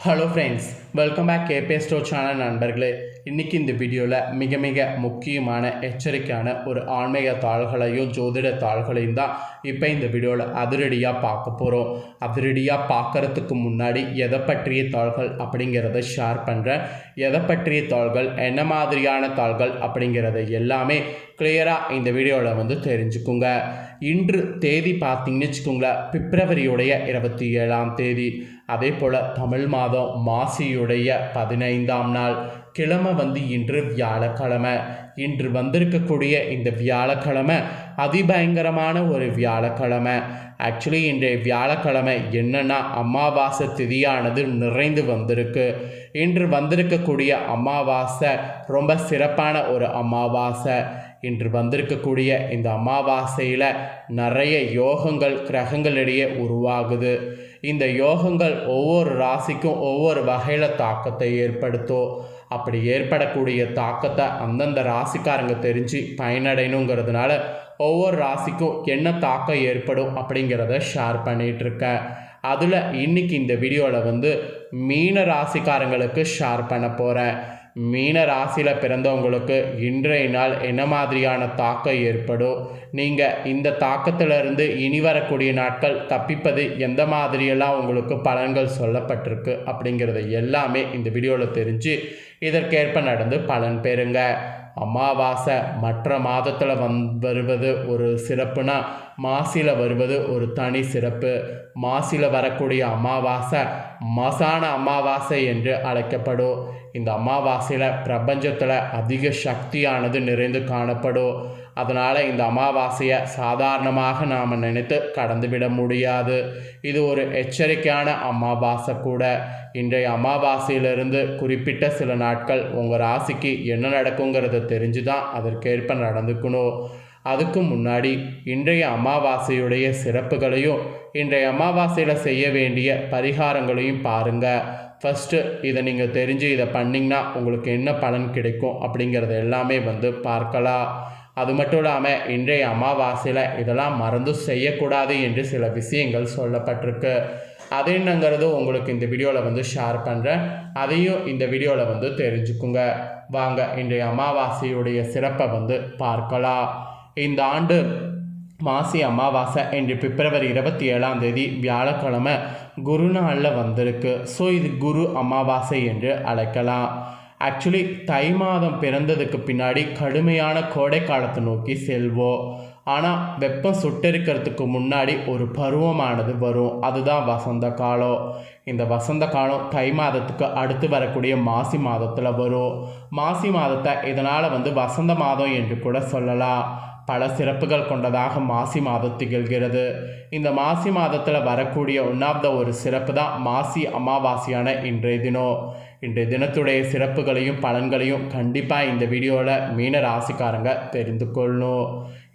Hello friends, welcome back கேபே store channel நண்பர்களே. இன்றைக்கி இந்த வீடியோவில் மிக மிக முக்கியமான எச்சரிக்கையான ஒரு ஆன்மீக தாள்களையும் ஜோதிட தாள்களையும் தான் இப்போ இந்த வீடியோவில் அதிரடியாக பார்க்க போகிறோம். அதிரடியாக பார்க்குறதுக்கு முன்னாடி எதை பற்றிய தாள்கள் அப்படிங்கிறத ஷேர் பண்ணுறேன். எதை பற்றிய தாள்கள், என்ன மாதிரியான தாள்கள் அப்படிங்கிறத எல்லாமே கிளியராக இந்த வீடியோவில் தெரிஞ்சுக்குங்க. இன்று தேதி பார்த்தீங்கன்னு வச்சுக்கோங்களேன், பிப்ரவரியுடைய 27ஆம் தேதி. அதே போல் தமிழ் மாதம் மாசியுடைய 15ஆம் நாள். கிழமை இன்று வியாழக்கிழமை. இன்று வந்திருக்கக்கூடிய இந்த வியாழக்கிழமை அதிபயங்கரமான ஒரு வியாழக்கிழமை. ஆக்சுவலி இன்றைய வியாழக்கிழமை என்னென்னா அமாவாசை திதியானது நிறைந்து வந்திருக்கு. இன்று வந்திருக்கக்கூடிய அமாவாசை ரொம்ப சிறப்பான ஒரு அமாவாசை. இன்று வந்திருக்கக்கூடிய இந்த அமாவாசையில் நிறைய யோகங்கள் கிரகங்களிடையே உருவாகுது. இந்த யோகங்கள் ஒவ்வொரு ராசிக்கும் ஒவ்வொரு வகையில் தாக்கத்தை ஏற்படுத்தும். அப்படி ஏற்படக்கூடிய தாக்கத்தை அந்தந்த ராசிக்காரங்க தெரிஞ்சு பயனடையணுங்கிறதுனால ஒவ்வொரு ராசிக்கும் என்ன தாக்கம் ஏற்படும் அப்படிங்கிறத ஷேர் பண்ணிகிட்ருக்கேன். அதில் இன்றைக்கி இந்த வீடியோவில் மீன ராசிக்காரங்களுக்கு ஷேர் பண்ண போகிறேன். மீன ராசியில் பிறந்தவங்களுக்கு இன்றைய நாள் என்ன மாதிரியான தாக்கம் ஏற்படும், நீங்கள் இந்த தாக்கத்திலிருந்து இனி வரக்கூடிய நாட்கள் தப்பிப்பது எந்த மாதிரியெல்லாம் உங்களுக்கு பலன்கள் சொல்லப்பட்டிருக்கு அப்படிங்கிறத எல்லாமே இந்த வீடியோவில் தெரிஞ்சு இதற்கேற்ப நடந்து பலன் பெறுங்க. அமாவாசை மற்ற மாதத்தில் வருவது ஒரு சிறப்புனா மாசியில் வருவது ஒரு தனி சிறப்பு. மாசியில் வரக்கூடிய அமாவாசை மசான அமாவாசை என்று அழைக்கப்படும். இந்த அமாவாசையில் பிரபஞ்சத்தில் அதிக சக்தியானது நிறைந்து காணப்படும். அதனால் இந்த அமாவாசையை சாதாரணமாக நாம் நினைத்து கடந்துவிட முடியாது. இது ஒரு எச்சரிக்கையான அமாவாசை கூட. இன்றைய அமாவாசையிலிருந்து குறிப்பிட்ட சில நாட்கள் உங்கள் ராசிக்கு என்ன நடக்குங்கிறத தெரிஞ்சு தான் அதற்கேற்ப நடந்துக்கணும். அதுக்கு முன்னாடி இன்றைய அமாவாசையுடைய சிறப்புகளையும் இன்றைய அமாவாசையில் செய்ய வேண்டிய பரிகாரங்களையும் பாருங்கள். ஃபஸ்ட்டு இதை நீங்கள் தெரிஞ்சு இதை பண்ணிங்கன்னா உங்களுக்கு என்ன பலன் கிடைக்கும் அப்படிங்கிறத எல்லாமே பார்க்கலாம். அது மட்டும் இல்லாமல் இன்றைய அமாவாசையில் இதெல்லாம் மறந்து செய்யக்கூடாது என்று சில விஷயங்கள் சொல்லப்பட்டிருக்கு. அது என்னங்கிறது உங்களுக்கு இந்த வீடியோவில் ஷேர் பண்ணுறேன். அதையும் இந்த வீடியோவில் தெரிஞ்சுக்குங்க. வாங்க இன்றைய அமாவாசையுடைய சிறப்பை பார்க்கலாம். இந்த ஆண்டு மாசி அமாவாசை இன்று பிப்ரவரி 27ஆம் தேதி வியாழக்கிழமை குரு நாளில் வந்திருக்கு. ஸோ இது குரு அமாவாசை என்று அழைக்கலாம். ஆக்சுவலி தை மாதம் பிறந்ததுக்கு பின்னாடி கடுமையான கோடை காலத்தை நோக்கி செல்வோம். ஆனால் வெப்பம் சுட்டெரிக்கிறதுக்கு முன்னாடி ஒரு பருவமானது வரும். அதுதான் வசந்த காலம். இந்த வசந்த காலம் தை மாதத்துக்கு அடுத்து வரக்கூடிய மாசி மாதத்தில் வரும். மாசி மாதத்தை இதனால் வசந்த மாதம் என்று கூட சொல்லலாம். பல சிறப்புகள் கொண்டதாக மாசி மாதம் திகழ்கிறது. இந்த மாசி மாதத்தில் வரக்கூடிய ஒரு சிறப்பு தான் மாசி அமாவாசையான இன்றைய தினம். இன்றைய தினத்துடைய சிறப்புகளையும் பலன்களையும் கண்டிப்பாக இந்த வீடியோவில் மீன ராசிக்காரங்க தெரிந்து கொள்ளணும்.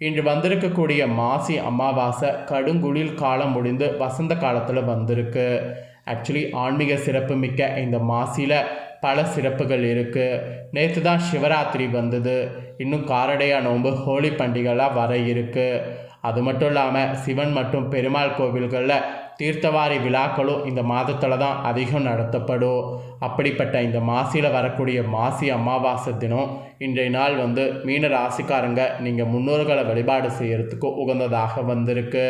இன்று வந்திருக்கக்கூடிய மாசி அமாவாசை கடுங்குளிர் காலம் முடிந்து வசந்த காலத்தில் வந்திருக்கு. ஆக்சுவலி ஆன்மீக சிறப்பு மிக்க இந்த மாசியில் பல சிறப்புகள் இருக்குது. நேற்று தான் சிவராத்திரி வந்தது. இன்னும் காரடையா நோன்பு ஹோலி பண்டிகைலாம் வர இருக்குது. அது மட்டும் இல்லாமல் சிவன் மற்றும் பெருமாள் கோவில்களில் தீர்த்தவாரி விழாக்களும் இந்த மாதத்தில் தான் அதிகம் நடத்தப்படும். அப்படிப்பட்ட இந்த மாசியில் வரக்கூடிய மாசி அமாவாசை தினம் இன்றைய நாள் மீன ராசிக்காரங்க நீங்கள் முன்னோர்களை வழிபாடு செய்கிறதுக்கு உகந்ததாக வந்திருக்கு.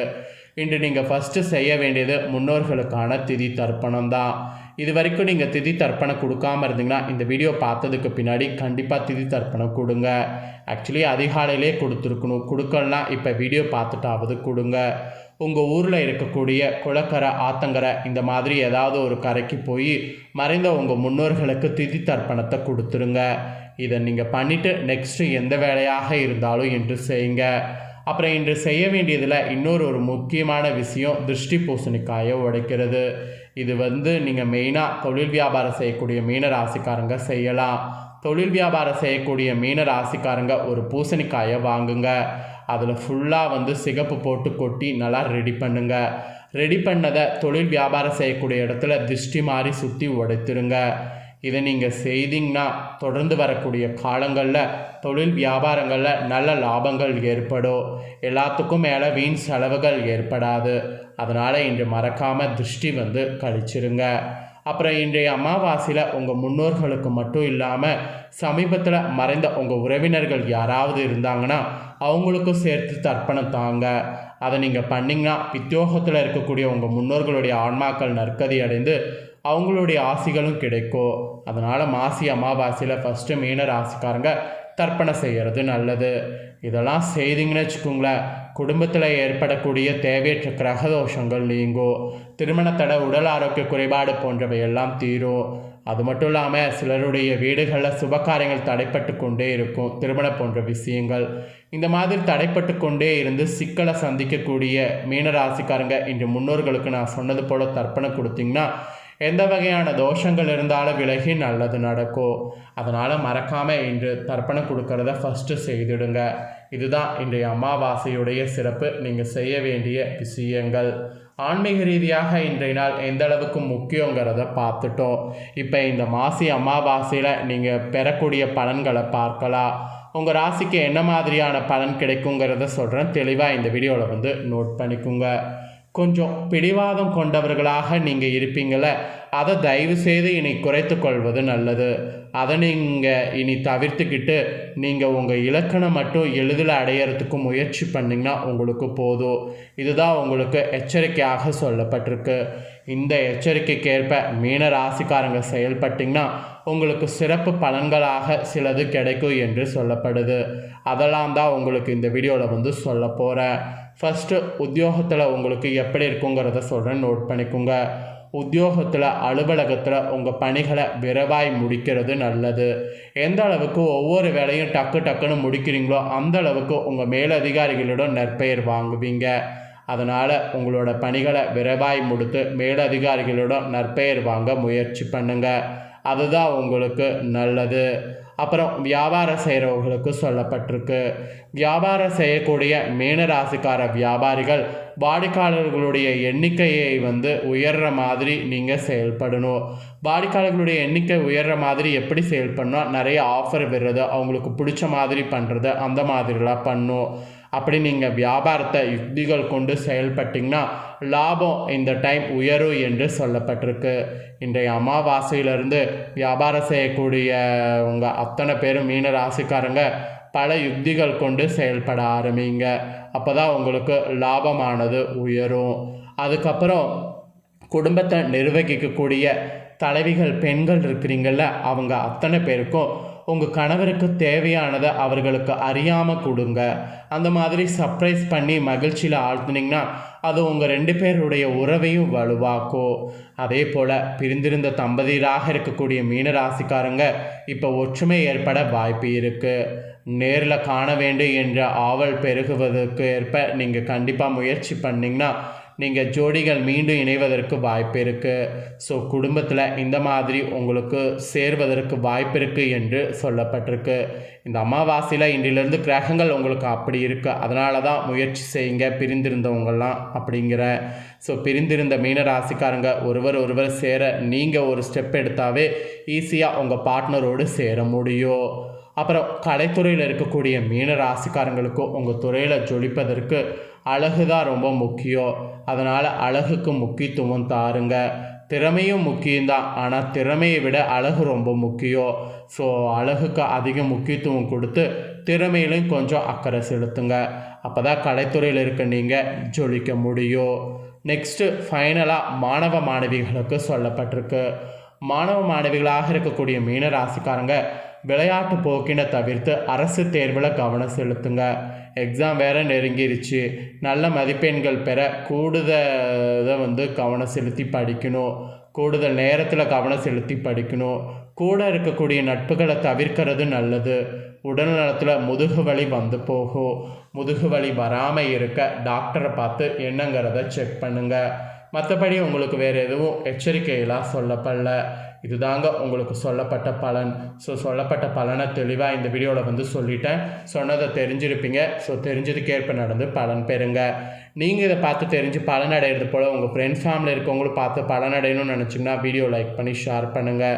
இன்று நீங்கள் ஃபஸ்ட்டு செய்ய வேண்டியது முன்னோர்களுக்கான திதி தர்ப்பணம் தான். இது வரைக்கும் நீங்கள் திதி தர்ப்பணம் கொடுக்காமல் இருந்தீங்கன்னா இந்த வீடியோ பார்த்ததுக்கு பின்னாடி கண்டிப்பாக திதி தர்ப்பணம் கொடுங்க. ஆக்சுவலி அதிகாலையிலே கொடுத்துருக்கணும். கொடுக்கலனா இப்போ வீடியோ பார்த்துட்டாவது கொடுங்க. உங்கள் ஊரில் இருக்கக்கூடிய குளக்கரை ஆத்தங்கரை இந்த மாதிரி ஏதாவது ஒரு கரைக்கு போய் மறைந்த உங்கள் முன்னோர்களுக்கு திதி தர்ப்பணத்தை கொடுத்துருங்க. இதை நீங்கள் பண்ணிவிட்டு நெக்ஸ்ட்டு எந்த வேலையாக இருந்தாலும் இன்று செய்யுங்க. அப்புறம் இன்று செய்ய வேண்டியதில் இன்னொரு முக்கியமான விஷயம் திருஷ்டி பூசணிக்காயை உடைக்கிறது. இது நீங்கள் மெயினாக தொழில் வியாபாரம் செய்யக்கூடிய மீன ராசிக்காரங்க செய்யலாம். தொழில் வியாபாரம் செய்யக்கூடிய மீன ராசிக்காரங்க ஒரு பூசணிக்காயை வாங்குங்க. அதில் ஃபுல்லாக சிகப்பு போட்டு கொட்டி நல்லா ரெடி பண்ணுங்க. ரெடி பண்ணதை தொழில் வியாபாரம் செய்யக்கூடிய இடத்துல திருஷ்டி மாதிரி சுற்றி உடைத்துருங்க. இதை நீங்கள் செய்தீங்கன்னா தொடர்ந்து வரக்கூடிய காலங்களில் தொழில் வியாபாரங்களில் நல்ல லாபங்கள் ஏற்படும். எல்லாத்துக்கும் மேலே வீண் செலவுகள் ஏற்படாது. அதனால் இன்று மறக்காமல் திருஷ்டி கழிச்சிருங்க. அப்புறம் இன்றைய அமாவாசையில் உங்கள் முன்னோர்களுக்கு மட்டும் இல்லாமல் சமீபத்தில் மறைந்த உங்கள் உறவினர்கள் யாராவது இருந்தாங்கன்னா அவங்களுக்கும் சேர்த்து தர்ப்பணம் தாங்க. அதை நீங்கள் பண்ணிங்கன்னா பித்யோகத்தில் இருக்கக்கூடிய உங்கள் முன்னோர்களுடைய ஆன்மாக்கள் நற்கதி அடைந்து அவங்களுடைய ஆசிகளும் கிடைக்கும். அதனால் மாசி அமாவாசையில் ஃபஸ்ட்டு மீன ராசிக்காரங்க தர்ப்பணம் செய்கிறது நல்லது. இதெல்லாம் செய்திங்கன்னு வச்சுக்கோங்களேன், குடும்பத்தில் ஏற்படக்கூடிய தேவையற்ற கிரகதோஷங்கள் நீங்கும், திருமணத்தடை, உடல் ஆரோக்கிய குறைபாடு போன்றவை எல்லாம் தீரும். அது மட்டும் இல்லாமல் சிலருடைய வீடுகளில் சுபகாரியங்கள் தடைப்பட்டு கொண்டே இருக்கும், திருமணம் போன்ற விஷயங்கள். இந்த மாதிரி தடைப்பட்டு கொண்டே இருந்து சிக்கலை சந்திக்கக்கூடிய மீனராசிக்காரங்க இன்று முன்னோர்களுக்கு நான் சொன்னது போல் தர்ப்பணம் கொடுத்தீங்கன்னா எந்த வகையான தோஷங்கள் இருந்தாலும் விலகி நல்லது நடக்கும். அதனால் மறக்காமல் இன்று தர்ப்பணம் கொடுக்கறத ஃபஸ்ட்டு செய்துடுங்க. இதுதான் இன்றைய அமாவாசையுடைய சிறப்பு, நீங்கள் செய்ய வேண்டிய விஷயங்கள். ஆன்மீக ரீதியாக இன்றைய நாள் எந்த அளவுக்கு முக்கியங்கிறத பார்த்துட்டோம். இப்போ இந்த மாசி அமாவாசையில் நீங்கள் பெறக்கூடிய பலன்களை பார்க்கலாம். உங்கள் ராசிக்கு என்ன மாதிரியான பலன் கிடைக்குங்கிறத சொல்கிறேன், தெளிவாக இந்த வீடியோவில் நோட் பண்ணிக்கோங்க. கொஞ்சம் பிடிவாதம் கொண்டவர்களாக நீங்கள் இருப்பீங்கள, அதை தயவு செய்து இனி குறைத்து கொள்வது நல்லது. அதை நீங்கள் இனி தவிர்த்துக்கிட்டு நீங்கள் உங்கள் இலக்கணை மட்டும் எளிதில் அடையிறதுக்கு முயற்சி பண்ணிங்கன்னா உங்களுக்கு போதும். இதுதான் உங்களுக்கு எச்சரிக்கையாக சொல்லப்பட்டிருக்கு. இந்த எச்சரிக்கைக்கேற்ப மீன ராசிக்காரங்க செயல்பட்டிங்கன்னா உங்களுக்கு சிறப்பு பலன்களாக சிலது கிடைக்கும் என்று சொல்லப்படுது. அதெல்லாம் தான் உங்களுக்கு இந்த வீடியோவில் சொல்ல போகிறேன். ஃபஸ்ட்டு உத்தியோகத்தில் உங்களுக்கு எப்படி இருக்குங்கிறத சொல்கிறேன், நோட் பண்ணிக்கோங்க. உத்தியோகத்தில், அலுவலகத்தில் உங்கள் பணிகளை விரைவாய் முடிக்கிறது நல்லது. எந்த அளவுக்கு ஒவ்வொரு வேலையும் டக்குன்னு முடிக்கிறீங்களோ அந்த அளவுக்கு உங்கள் மேலதிகாரிகளிடம் நற்பெயர் வாங்குவீங்க. அதனால் உங்களோட பணிகளை விரைவாய் முடித்து மேலதிகாரிகளிடம் நற்பெயர் வாங்க முயற்சி பண்ணுங்கள். அதுதான் உங்களுக்கு நல்லது. அப்புறம் வியாபாரம் செய்கிறவங்களுக்கு சொல்லப்பட்டிருக்கு. வியாபாரம் செய்யக்கூடிய மீனராசிக்கார வியாபாரிகள் வாடிக்கையாளர்களுடைய எண்ணிக்கையை உயர்ற மாதிரி நீங்கள் செயல்படணும். வாடிக்கையாளர்களுடைய எண்ணிக்கை உயர்ற மாதிரி எப்படி செயல்படணும், நிறைய ஆஃபர் விடுறது, அவங்களுக்கு பிடிச்ச மாதிரி பண்ணுறது, அந்த மாதிரிலாம் பண்ணும். அப்படி நீங்கள் வியாபாரத்தை யுக்திகள் கொண்டு செயல்பட்டிங்கன்னா லாபம் இந்த டைம் உயரும் என்று சொல்லப்பட்டிருக்கு. இன்றைய அமாவாசையிலிருந்து வியாபாரம் செய்யக்கூடிய உங்கள் அத்தனை பேரும் மீன ராசிக்காரங்க பல யுக்திகள் கொண்டு செயல்பட ஆரம்பிங்க. அப்போ தான் உங்களுக்கு லாபமானது உயரும். அதுக்கப்புறம் குடும்பத்தை நிர்வகிக்கக்கூடிய தலைவிகள், பெண்கள் இருக்கிறீங்கள, அவங்க அத்தனை பேருக்கும் உங்கள் கணவருக்கு தேவையானதை அவர்களுக்கு அறியாமல் கொடுங்க. அந்த மாதிரி சர்ப்ரைஸ் பண்ணி மகிழ்ச்சியில் ஆழ்த்துனீங்கன்னா அது உங்கள் 2 பேருடைய உறவையும் வலுவாக்கும். அதே போல் பிரிந்திருந்த தம்பதியராக இருக்கக்கூடிய மீனராசிக்காரங்க இப்போ ஒற்றுமை ஏற்பட வாய்ப்பு இருக்குது. நேரில் காண வேண்டும் என்ற ஆவல் பெருகுவதற்கு ஏற்ப நீங்கள் கண்டிப்பாக முயற்சி பண்ணிங்கன்னா நீங்கள் ஜோடிகள் மீண்டும் இணைவதற்கு வாய்ப்பு இருக்குது. ஸோ குடும்பத்தில் இந்த மாதிரி உங்களுக்கு சேர்வதற்கு வாய்ப்பு இருக்குது என்று சொல்லப்பட்டிருக்கு. இந்த அமாவாசையில் இன்றிலிருந்து கிரகங்கள் உங்களுக்கு அப்படி இருக்குது. அதனால தான் முயற்சி செய்யுங்க பிரிந்திருந்தவங்கெல்லாம் அப்படிங்கிற. ஸோ பிரிந்திருந்த மீனராசிக்காரங்க ஒருவர் சேர நீங்கள் ஒரு ஸ்டெப் எடுத்தாவே ஈஸியாக உங்கள் பார்ட்னரோடு சேர முடியும். அப்புறம் கலைத்துறையில் இருக்கக்கூடிய மீன ராசிக்காரங்களுக்கும் உங்கள் துறையில் ஜொலிப்பதற்கு அழகு தான் ரொம்ப முக்கியம். அதனால் அழகுக்கு முக்கியத்துவம் தாருங்க. திறமையும் முக்கியம்தான், ஆனால் திறமையை விட அழகு ரொம்ப முக்கியம். ஸோ அழகுக்கு அதிக முக்கியத்துவம் கொடுத்து திறமையிலையும் கொஞ்சம் அக்கறை செலுத்துங்க. அப்போ தான் கலைத்துறையில் இருக்க நீங்கள் ஜொலிக்க முடியும். நெக்ஸ்ட்டு ஃபைனலாக மாணவ மாணவிகளுக்கு சொல்லப்பட்டிருக்கு. மாணவ மாணவிகளாக இருக்கக்கூடிய மீன ராசிக்காரங்க விளையாட்டு போக்கினை தவிர்த்து அரசு தேர்வில் கவனம் செலுத்துங்க. எக்ஸாம் வேறு நெருங்கிருச்சு. நல்ல மதிப்பெண்கள் பெற கூடுதலை கவனம் செலுத்தி படிக்கணும். கூடுதல் நேரத்தில் கவனம் செலுத்தி படிக்கணும். கூட இருக்கக்கூடிய நட்புகளை தவிர்க்கிறது நல்லது. உடல் நலத்தில் முதுகு வலி போகும். முதுகு வலி வராமல் இருக்க டாக்டரை பார்த்து என்னங்கிறத செக் பண்ணுங்கள். மற்றபடி உங்களுக்கு வேறு எதுவும் எச்சரிக்கையெல்லாம் சொல்லப்படல. இதுதாங்க உங்களுக்கு சொல்லப்பட்ட பலன். ஸோ சொல்லப்பட்ட பலனை தெளிவாக இந்த வீடியோவில் வந்து சொல்லிட்டேன். சொன்னதை தெரிஞ்சிருப்பீங்க. ஸோ தெரிஞ்சதுக்கேற்ப நடந்து பலன் பெறுங்க. நீங்கள் இதை பார்த்து தெரிஞ்சு பலன் அடைகிறது போல் உங்கள் ஃப்ரெண்ட்ஸ் ஃபேமிலி இருக்கவங்களும் பார்த்து பலன் அடையணும்னு நினச்சிங்கன்னா வீடியோ லைக் பண்ணி ஷேர் பண்ணுங்கள்.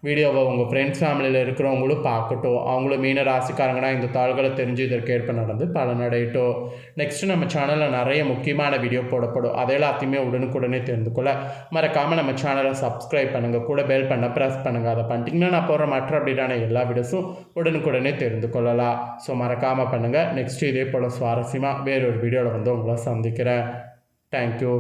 வீடியோவை உங்கள் ஃப்ரெண்ட்ஸ் ஃபேமிலியில் இருக்கிறவங்களும் பார்க்கட்டும். அவங்களும் மீன ராசிக்காரங்கன்னா இந்த தாள்களை தெரிஞ்சு இதற்கேற்ப நடந்து பலனடையட்டும். நெக்ஸ்ட்டு நம்ம சேனலில் நிறைய முக்கியமான வீடியோ போடப்படும். அதை எல்லாத்தையுமே உடனுக்குடனே தெரிந்து கொள்ள மறக்காமல் நம்ம சேனலை சப்ஸ்கிரைப் பண்ணுங்கள். கூட பெல் பண்ண ப்ரெஸ் பண்ணுங்கள். அதை பண்ணிட்டீங்கன்னா நான் போடுற மற்ற அப்படின்னா எல்லா வீடியோஸும் உடனுக்குடனே தெரிந்து கொள்ளலாம். ஸோ மறக்காமல் பண்ணுங்கள். நெக்ஸ்ட்டு இதே போல் சுவாரஸ்யமாக வேறொரு வீடியோவில் வந்து உங்களை சந்திக்கிறேன். தேங்க்யூ.